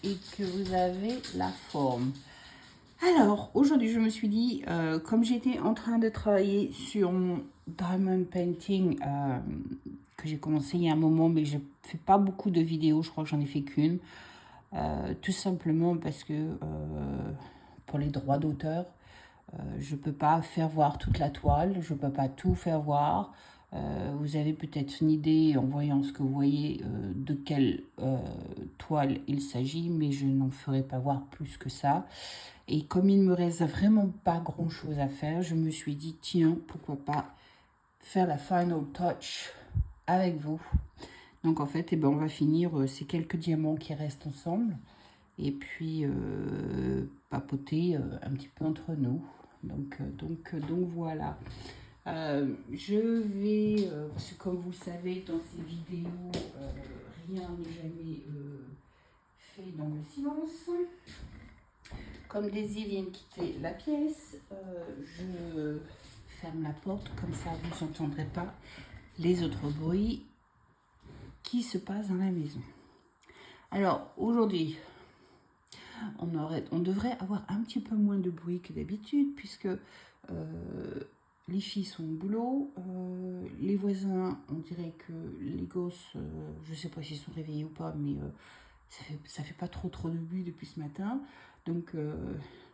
et que vous avez la forme. Alors, aujourd'hui, je me suis dit, comme j'étais en train de travailler sur mon diamond painting, que j'ai commencé il y a un moment, mais je ne fais pas beaucoup de vidéos, je crois que j'en ai fait qu'une, tout simplement parce que pour les droits d'auteur, je ne peux pas faire voir toute la toile, je ne peux pas tout faire voir. Vous avez peut-être une idée en voyant ce que vous voyez de quelle toile il s'agit, mais je n'en ferai pas voir plus que ça. Et comme il ne me reste vraiment pas grand chose à faire, je me suis dit, tiens, pourquoi pas faire la final touch avec vous. Donc en fait, on va finir ces quelques diamants qui restent ensemble et puis papoter un petit peu entre nous. Donc voilà. Je vais, parce que comme vous le savez, dans ces vidéos, rien n'est jamais fait dans le silence. Comme Daisy vient de quitter la pièce, je ferme la porte, comme ça vous n'entendrez pas les autres bruits qui se passent dans la maison. Alors aujourd'hui, on devrait avoir un petit peu moins de bruit que d'habitude, puisque les filles sont au boulot, les voisins, on dirait que les gosses, je ne sais pas s'ils sont réveillés ou pas, mais ça fait pas trop de bruit depuis ce matin. Donc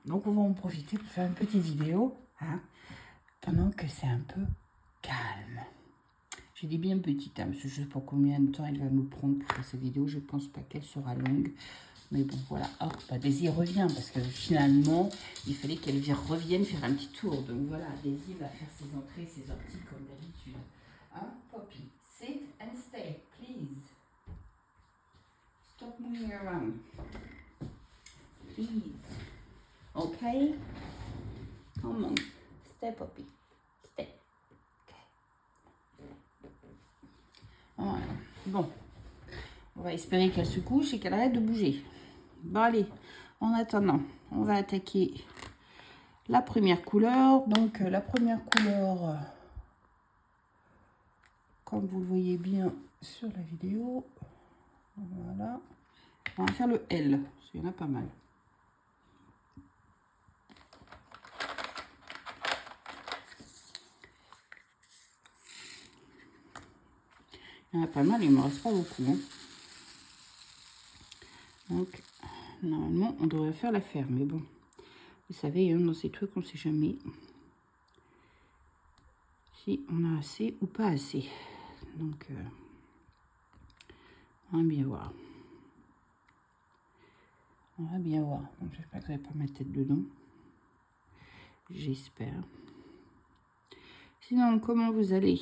on va en profiter pour faire une petite vidéo, hein, pendant que c'est un peu calme. J'ai dit bien petite, hein, parce que je ne sais pas combien de temps elle va nous prendre pour faire cette vidéo. Je ne pense pas qu'elle sera longue. Mais bon, voilà. Oh, Daisy revient, parce que finalement, il fallait qu'elle revienne faire un petit tour. Donc voilà, Daisy va faire ses entrées, ses sorties comme d'habitude. Hein, Poppy? Sit and stay, please. Stop moving around. Please. Okay? Come on. Stay, Poppy. Stay. Okay. Voilà. Bon. On va espérer qu'elle se couche et qu'elle arrête de bouger. Bon, allez. En attendant, on va attaquer la première couleur. Donc, la première couleur, comme vous le voyez bien sur la vidéo. Voilà. On va faire le L, parce qu'il y en a pas mal. Il y en a pas mal, il ne me reste pas beaucoup. Hein. Donc, normalement, on devrait faire l'affaire. Mais bon, vous savez, dans ces trucs, on ne sait jamais si on a assez ou pas assez. Donc, on va bien voir. On va bien voir. Donc, j'espère que vous n'allez pas ma tête dedans. J'espère. Sinon, comment vous allez?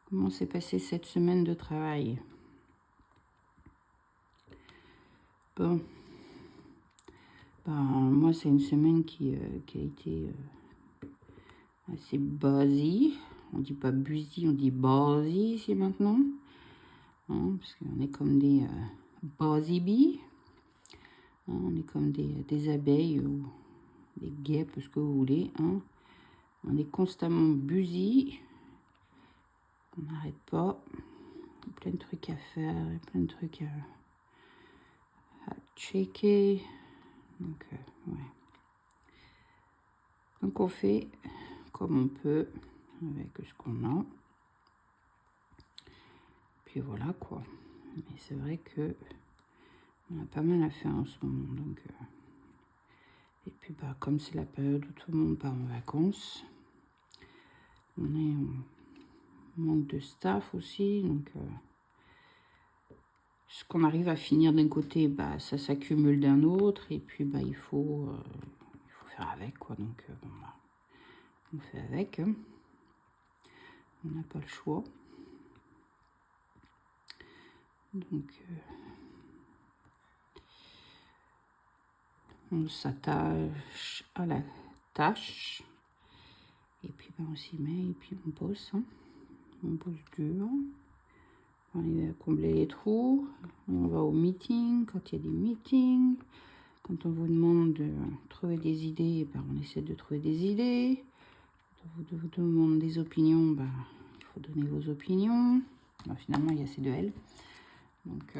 Comment s'est passée cette semaine de travail? Bon. Ben, moi, c'est une semaine qui a été assez busy. On dit pas busy, on dit busy ici maintenant. Hein, parce qu'on est comme des busy bees. Hein, on est comme des abeilles ou des guêpes, ce que vous voulez. Hein. On est constamment busy. On n'arrête pas. Il y a plein de trucs à faire, plein de trucs à checker. Donc, ouais. Donc, on fait comme on peut avec ce qu'on a. Puis voilà, quoi. Mais c'est vrai que on a pas mal à faire en ce moment. Donc, et puis, bah, comme c'est la période où tout le monde part en vacances, on est en manque de staff aussi. Donc, ce qu'on arrive à finir d'un côté, bah, ça s'accumule d'un autre. Et puis, bah, il faut faire avec, quoi. Donc, bon, bah, on fait avec. Hein. On n'a pas le choix. Donc, on s'attache à la tâche. Et puis, ben, on s'y met et puis on bosse. Hein. On bosse dur. On va combler les trous. On va au meeting quand il y a des meetings. Quand on vous demande de trouver des idées, ben, on essaie de trouver des idées. Quand on vous demande des opinions, ben, il faut donner vos opinions. Ben, finalement, il y a ces deux L. Donc,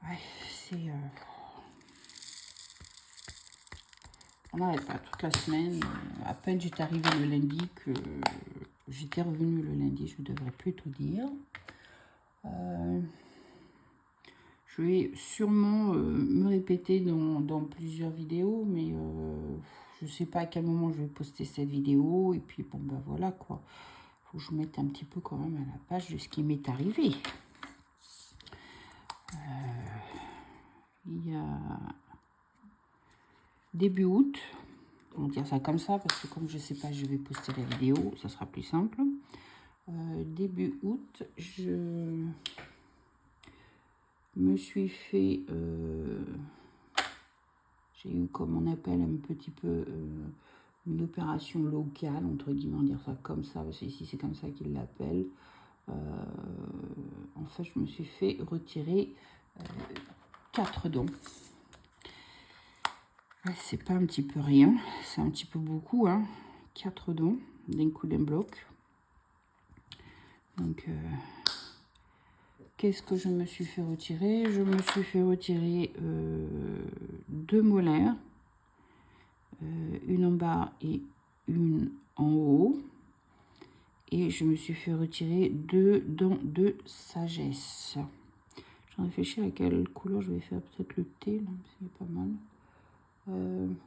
Ouais, c'est... on n'arrête pas toute la semaine. À peine j'étais arrivée le lundi que j'étais revenue le lundi, je devrais plus tout dire. Je vais sûrement me répéter dans plusieurs vidéos, mais je sais pas à quel moment je vais poster cette vidéo. Et puis bon, bah voilà quoi. Faut que je mette un petit peu quand même à la page de ce qui m'est arrivé. Il y a début août, on va dire ça comme ça, parce que comme je sais pas, je vais poster la vidéo, ça sera plus simple. Début août, je me suis fait... j'ai eu, comme on appelle un petit peu, une opération locale, entre guillemets, on va dire ça comme ça, parce que ici c'est comme ça qu'ils l'appellent. En fait, je me suis fait retirer 4 dents. Ouais, c'est pas un petit peu rien, c'est un petit peu beaucoup, hein. 4 dents d'un coup d'un bloc. Donc, qu'est-ce que je me suis fait retirer? Je me suis fait retirer 2 molaires, une en bas et une en haut. Et je me suis fait retirer 2 dents de sagesse. J'en réfléchis à quelle couleur je vais faire, peut-être le thé, là, c'est pas mal.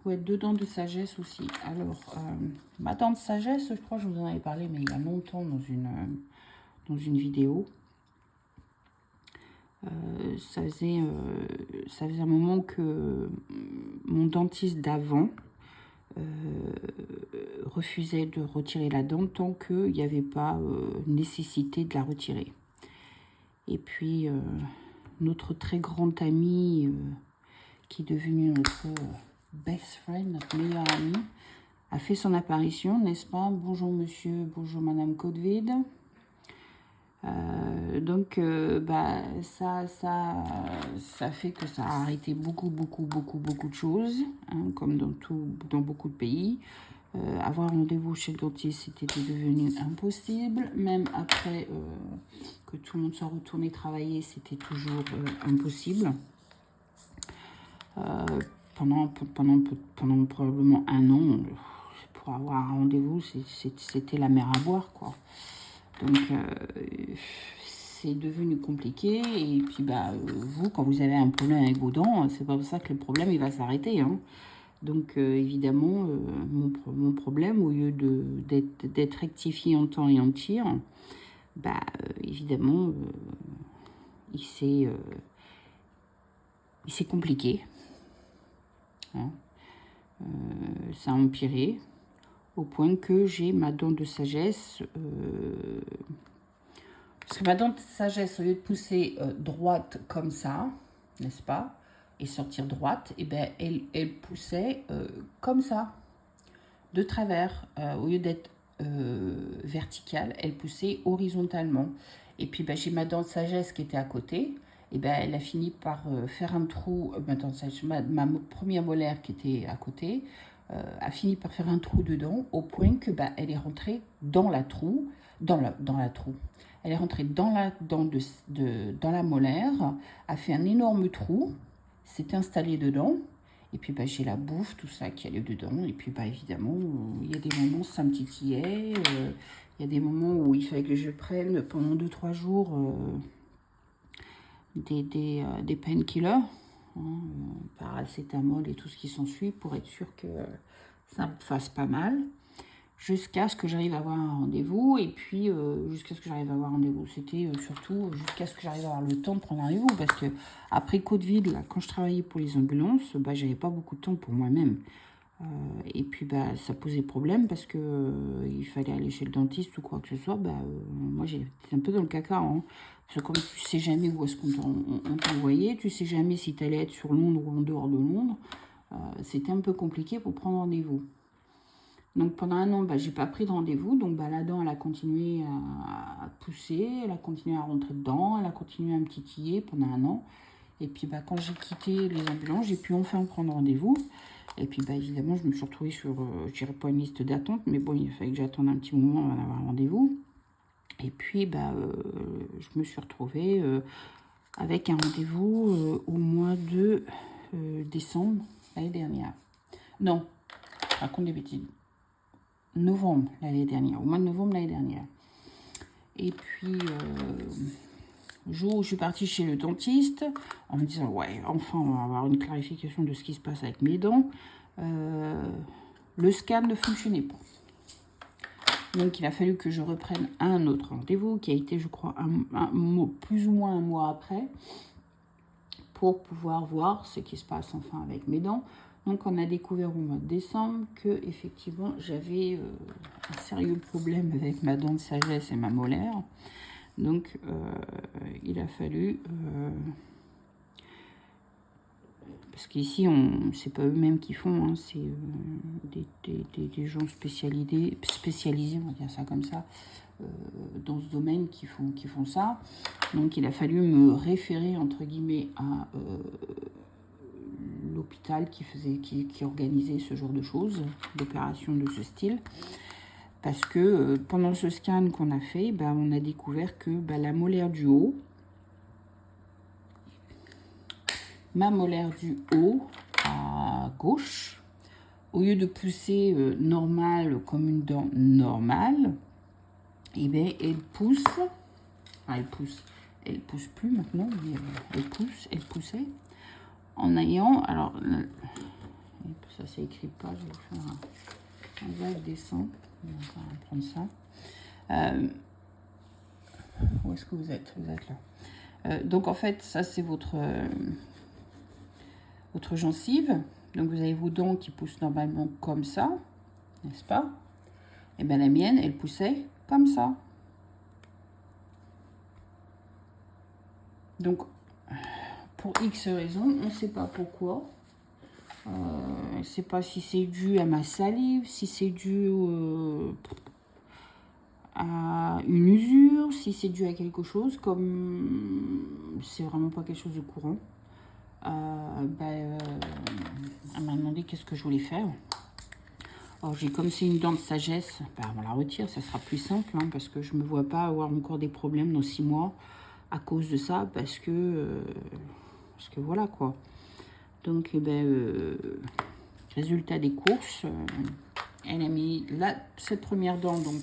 Ouais, 2 dents de sagesse aussi. Alors, ma dent de sagesse, je crois que je vous en avais parlé, mais il y a longtemps dans une vidéo. Ça faisait un moment que mon dentiste d'avant refusait de retirer la dent tant qu'il n'y avait pas nécessité de la retirer. Et puis, notre très grande amie, qui est devenue notre best friend, notre meilleure amie, a fait son apparition, n'est-ce pas? Bonjour monsieur, bonjour madame Covid. Donc, bah, ça fait que ça a arrêté beaucoup de choses, hein, comme dans beaucoup de pays. Avoir rendez-vous chez le dentiste, c'était devenu impossible. Même après que tout le monde soit retourné travailler, c'était toujours impossible. Pendant probablement un an, pour avoir un rendez-vous, c'était la mer à boire, quoi. Donc, c'est devenu compliqué. Et puis, bah, vous, quand vous avez un problème avec vos dents, c'est pas pour ça que le problème, il va s'arrêter, hein. Donc, évidemment, mon problème, au lieu d'être rectifié en temps et en tir, bah, évidemment, il s'est compliqué. Hein. Ça a empiré au point que j'ai ma dent de sagesse. Parce que ma dent de sagesse, au lieu de pousser droite comme ça, n'est-ce pas, et sortir droite, et ben elle poussait comme ça, de travers. Au lieu d'être verticale, elle poussait horizontalement. Et puis ben, j'ai ma dent de sagesse qui était à côté. Et ben, elle a fini par faire un trou. Ma première molaire qui était à côté a fini par faire un trou dedans, au point que ben, elle est rentrée dans la trou, dans la trou. Elle est rentrée dans la molaire, a fait un énorme trou, s'est installée dedans. Et puis bah, j'ai la bouffe, tout ça qui allait dedans. Et puis bah, évidemment, il y a des moments où ça me titillait. Il y a des moments où il fallait que je prenne pendant 2-3 jours des painkillers, hein, paracétamol et tout ce qui s'ensuit, pour être sûr que ça me fasse pas mal. Jusqu'à ce que j'arrive à avoir un rendez-vous. Et puis, jusqu'à ce que j'arrive à avoir un rendez-vous, c'était surtout jusqu'à ce que j'arrive à avoir le temps de prendre un rendez-vous. Parce que après Covid, là, quand je travaillais pour les ambulances, bah, j'avais pas beaucoup de temps pour moi-même. Et puis, bah, ça posait problème parce que il fallait aller chez le dentiste ou quoi que ce soit. Bah, moi, j'étais un peu dans le caca. Hein. Parce que comme tu sais jamais où est-ce qu'on t'envoyait, tu sais jamais si tu allais être sur Londres ou en dehors de Londres, c'était un peu compliqué pour prendre rendez-vous. Donc pendant un an, bah, j'ai pas pris de rendez-vous. Donc bah, la dent, elle a continué à pousser, elle a continué à rentrer dedans, elle a continué à me titiller pendant un an. Et puis bah, quand j'ai quitté les ambulances, j'ai pu enfin prendre rendez-vous. Et puis bah, évidemment, je me suis retrouvée sur, je dirais pas une liste d'attente, mais bon, il fallait que j'attende un petit moment avant d'avoir un rendez-vous. Et puis bah, je me suis retrouvée avec un rendez-vous au mois de décembre l'année dernière. Non, je raconte des bêtises. Novembre l'année dernière, au mois de novembre l'année dernière. Et puis, le jour où je suis partie chez le dentiste, en me disant, ouais, enfin, on va avoir une clarification de ce qui se passe avec mes dents, le scan ne fonctionnait pas. Donc, il a fallu que je reprenne un autre rendez-vous, qui a été, je crois, plus ou moins un mois après, pour pouvoir voir ce qui se passe enfin avec mes dents. Donc, on a découvert au mois de décembre que, effectivement, j'avais un sérieux problème avec ma dent de sagesse et ma molaire. Donc, il a fallu... parce qu'ici, c'est pas eux-mêmes qui font, hein, c'est des gens spécialisés, on va dire ça comme ça, dans ce domaine qui font ça. Donc, il a fallu me référer, entre guillemets, à l'hôpital qui organisait ce genre de choses, d'opérations de ce style. Parce que pendant ce scan qu'on a fait, on a découvert que la molaire du haut, ma molaire du haut à gauche, au lieu de pousser normal comme une dent normale, elle pousse. Elle pousse plus maintenant, mais elle poussait en ayant, alors ça s'écrit pas, je vais faire un va descend, on va prendre ça. Où est-ce que vous êtes là. Donc en fait, ça c'est votre gencive. Donc vous avez vos dents qui poussent normalement comme ça, n'est-ce pas? Et bien la mienne, elle poussait comme ça. Donc pour X raisons, on ne sait pas pourquoi. Je ne sais pas si c'est dû à ma salive, si c'est dû à une usure, si c'est dû à quelque chose, comme c'est vraiment pas quelque chose de courant. Elle m'a demandé qu'est-ce que je voulais faire. Alors comme c'est une dent de sagesse, on la retire, ça sera plus simple, hein, parce que je me vois pas avoir encore des problèmes dans 6 mois à cause de ça, parce que voilà quoi. Donc résultat des courses, elle a mis cette première dent donc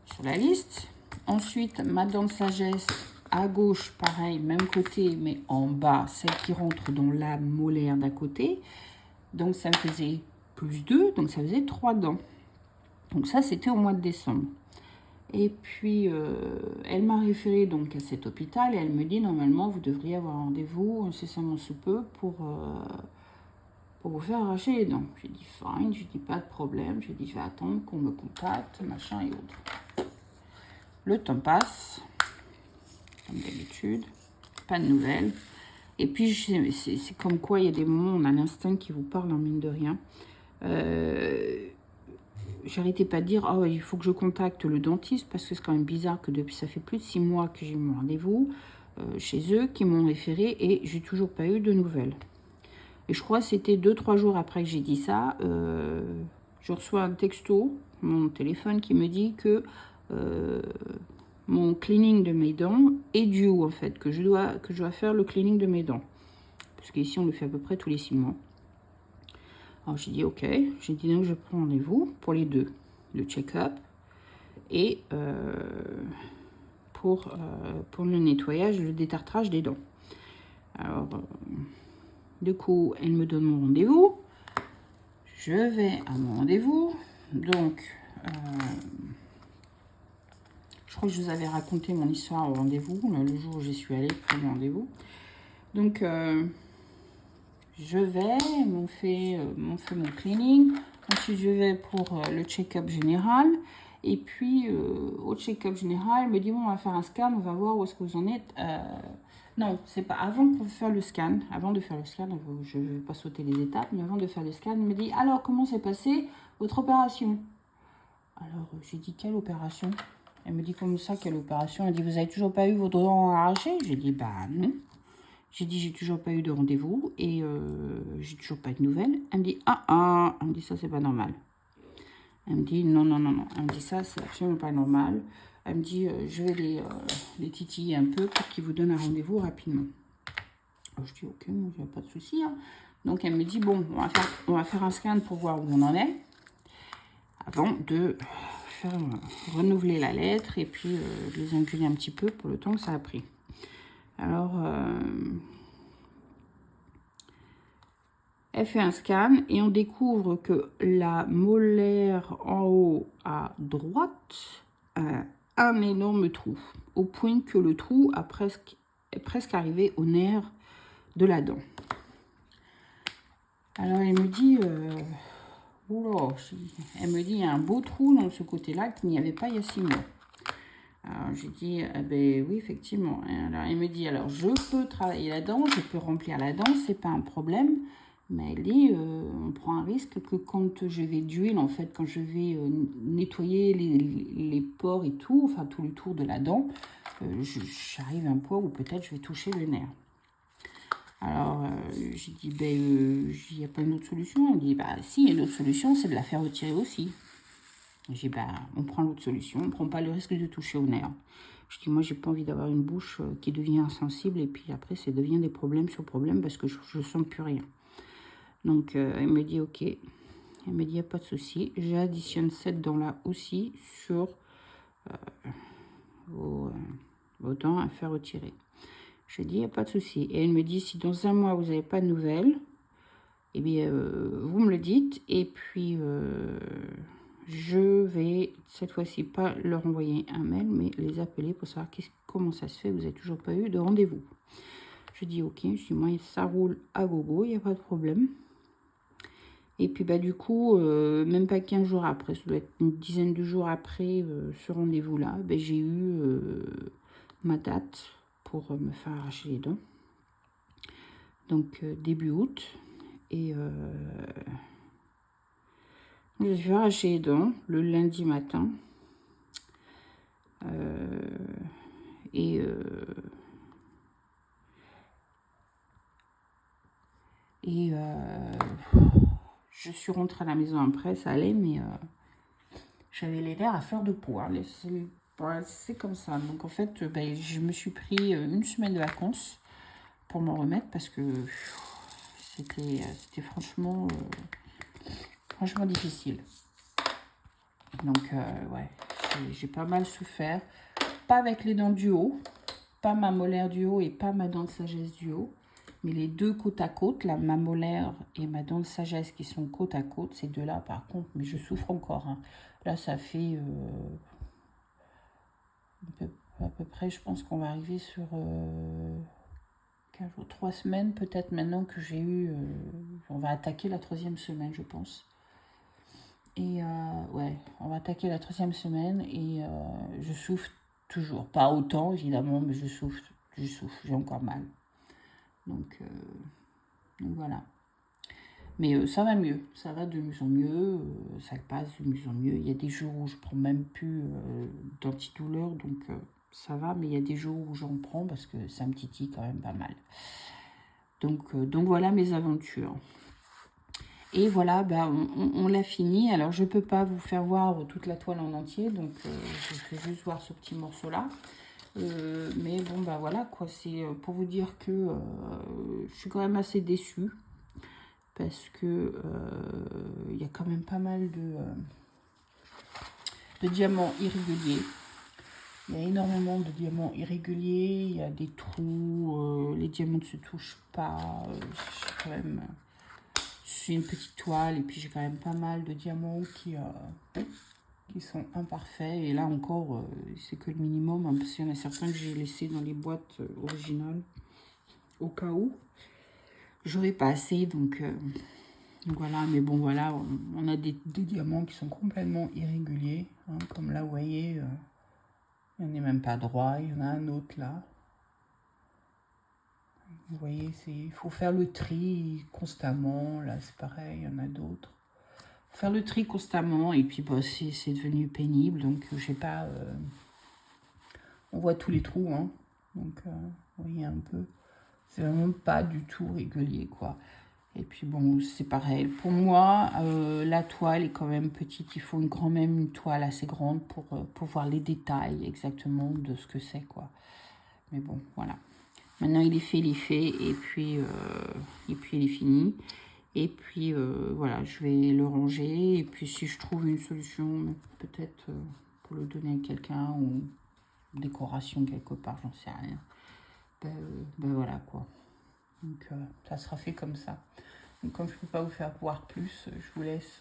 sur la liste. Ensuite, ma dent de sagesse à gauche, pareil, même côté, mais en bas, celle qui rentre dans la molaire d'à côté. Donc, ça me faisait plus 2, donc ça faisait 3 dents. Donc, ça, c'était au mois de décembre. Et puis, elle m'a référé donc à cet hôpital et elle me dit, normalement, vous devriez avoir un rendez-vous incessamment sous peu pour vous faire arracher les dents. J'ai dit, fine, je dis, pas de problème. J'ai dit, je vais attendre qu'on me contacte, machin et autres. Le temps passe, comme d'habitude, pas de nouvelles. Et puis, c'est comme quoi il y a des moments où on a l'instinct qui vous parle en mine de rien. J'arrêtais pas de dire, oh, il faut que je contacte le dentiste, parce que c'est quand même bizarre que depuis, ça fait plus de 6 mois que j'ai mon rendez-vous chez eux, qui m'ont référé, et j'ai toujours pas eu de nouvelles. Et je crois que c'était 2-3 jours après que j'ai dit ça, je reçois un texto, mon téléphone, qui me dit que mon cleaning de mes dents est dû en fait, que je dois faire le cleaning de mes dents. Parce qu'ici, on le fait à peu près tous les 6 mois. Alors, j'ai dit ok. J'ai dit donc, je prends rendez-vous pour les deux. Le check-up et pour le nettoyage, le détartrage des dents. Alors, du coup, elle me donne mon rendez-vous. Je vais à mon rendez-vous. Donc, je crois que je vous avais raconté mon histoire au rendez-vous, le jour où j'y suis allée pour le rendez-vous. Donc, je vais, m'ont fait mon cleaning. Ensuite, je vais pour le check-up général. Et puis, au check-up général, elle me dit, bon, on va faire un scan, on va voir où est-ce que vous en êtes. Non, c'est pas avant de faire le scan. Avant de faire le scan, je ne vais pas sauter les étapes, mais avant de faire le scan, elle me dit, alors, comment s'est passée votre opération? Alors, j'ai dit, quelle opération? Elle me dit, comme ça, quelle opération? Elle dit, vous avez toujours pas eu vos dents arrachées? J'ai dit, bah non. J'ai dit, j'ai toujours pas eu de rendez-vous et j'ai toujours pas de nouvelles. Elle me dit, elle me dit, ça, c'est pas normal. Elle me dit, non. Elle me dit, ça, c'est absolument pas normal. Elle me dit, je vais les titiller un peu pour qu'ils vous donnent un rendez-vous rapidement. Alors, je dis, ok, moi, il n'y a pas de souci. Hein. Donc, elle me dit, bon, on va faire un scan pour voir où on en est, avant de faire renouveler la lettre et puis de les engueuler un petit peu pour le temps que ça a pris. Alors, elle fait un scan et on découvre que la molaire en haut à droite a un énorme trou, au point que le trou est presque arrivé au nerf de la dent. Alors elle me dit, elle me dit, il y a un beau trou dans ce côté-là qu'il n'y avait pas il y a 6 mois. Alors j'ai dit, ben oui, effectivement. Alors elle me dit, alors je peux travailler la dent, je peux remplir la dent, c'est pas un problème. Mais elle dit, on prend un risque que quand je vais d'huile, en fait, quand je vais nettoyer les pores et tout, enfin tout le tour de la dent, j'arrive à un point où peut-être je vais toucher le nerf. Alors, j'ai dit, ben, il n'y a pas une autre solution. Elle dit, bah si, il y a une autre solution, c'est de la faire retirer aussi. J'ai dit, bah, on prend l'autre solution, on ne prend pas le risque de toucher au nerf. Je dis, moi, j'ai pas envie d'avoir une bouche qui devient insensible et puis après, ça devient des problèmes sur problèmes parce que je ne sens plus rien. Donc, elle me dit, ok. Elle me dit, il n'y a pas de souci. J'additionne cette dent-là aussi sur vos dents à faire retirer. Je dis, il n'y a pas de souci. Et elle me dit, si dans un mois, vous n'avez pas de nouvelles, eh bien, vous me le dites. Et puis, je vais, cette fois-ci, pas leur envoyer un mail, mais les appeler pour savoir comment ça se fait. Vous n'avez toujours pas eu de rendez-vous. Je dis, ok. Je dis, moi, ça roule à gogo, il n'y a pas de problème. Et puis, bah, du coup, même pas 15 jours après, ça doit être une dizaine de jours après ce rendez-vous-là, bah, j'ai eu ma date pour me faire arracher les dents. Donc, début août. Et je me suis fait arracher les dents le lundi matin. Je suis rentrée à la maison après, ça allait, mais j'avais les nerfs à fleur de peau. Hein. C'est comme ça. Donc en fait, ben, je me suis pris une semaine de vacances pour m'en remettre parce que c'était franchement difficile. Donc ouais, j'ai pas mal souffert. Pas avec les dents du haut, pas ma molaire du haut et pas ma dent de sagesse du haut. Mais les deux côte à côte, là, ma molaire et ma dent de sagesse qui sont côte à côte, ces deux-là, par contre, mais je souffre encore. Hein. Là, ça fait à peu près, je pense qu'on va arriver sur 15 jours, 3 semaines, peut-être maintenant que j'ai eu... on va attaquer la 3e semaine, je pense. Et ouais, on va attaquer la 3e semaine et je souffre toujours. Pas autant, évidemment, mais je souffre, j'ai encore mal. Donc voilà. Mais ça va mieux, ça va de mieux en mieux, ça passe de mieux en mieux. Il y a des jours où je prends même plus d'antidouleur, donc ça va, mais il y a des jours où j'en prends parce que ça me titille quand même pas mal. Donc voilà mes aventures. Et voilà, bah, on l'a fini. Alors je peux pas vous faire voir toute la toile en entier, donc je fais juste voir ce petit morceau-là. Mais bon, bah voilà, quoi, c'est pour vous dire que je suis quand même assez déçue. Parce que il y a quand même pas mal de diamants irréguliers. Il y a énormément de diamants irréguliers. Il y a des trous. Les diamants ne se touchent pas. Quand même, c'est une petite toile. Et puis j'ai quand même pas mal de diamants qui sont imparfaits. Et là encore, c'est que le minimum. Hein, parce qu'il y en a certains que j'ai laissés dans les boîtes originales. Au cas où. J'aurais pas assez. Donc voilà, mais bon, voilà, on a des diamants qui sont complètement irréguliers. Hein, comme là, vous voyez, il n'y en a même pas droit. Il y en a un autre là. Vous voyez, il faut faire le tri constamment. Là, c'est pareil, il y en a d'autres. Faire le tri constamment, et puis bah, c'est devenu pénible. Donc, je sais pas, on voit tous les trous. Hein, donc, vous voyez un peu. C'est vraiment pas du tout régulier, quoi. Et puis bon, c'est pareil. Pour moi, la toile est quand même petite. Il faut quand même une toile assez grande pour voir les détails exactement de ce que c'est, quoi. Mais bon, voilà. Maintenant, il est fait, et puis il est fini. Et puis, voilà, je vais le ranger. Et puis, si je trouve une solution, peut-être pour le donner à quelqu'un ou décoration quelque part, j'en sais rien. Ben voilà, quoi. Donc, ça sera fait comme ça. Donc, comme je ne peux pas vous faire voir plus, je vous laisse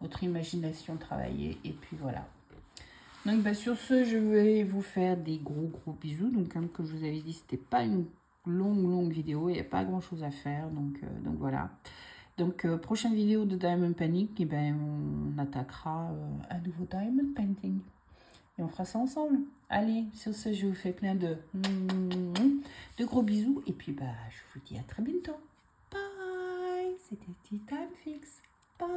votre imagination travailler. Et puis, voilà. Donc, bah, sur ce, je vais vous faire des gros bisous. Donc, comme que je vous avais dit, c'était pas une longue vidéo. Il n'y a pas grand-chose à faire. Donc voilà. Donc, prochaine vidéo de Diamond Panic, et ben, on attaquera un nouveau Diamond Painting. Et on fera ça ensemble. Allez, sur ce, je vous fais plein de gros bisous. Et puis, bah, je vous dis à très bientôt. Bye. C'était Tea Time Fix. Bye.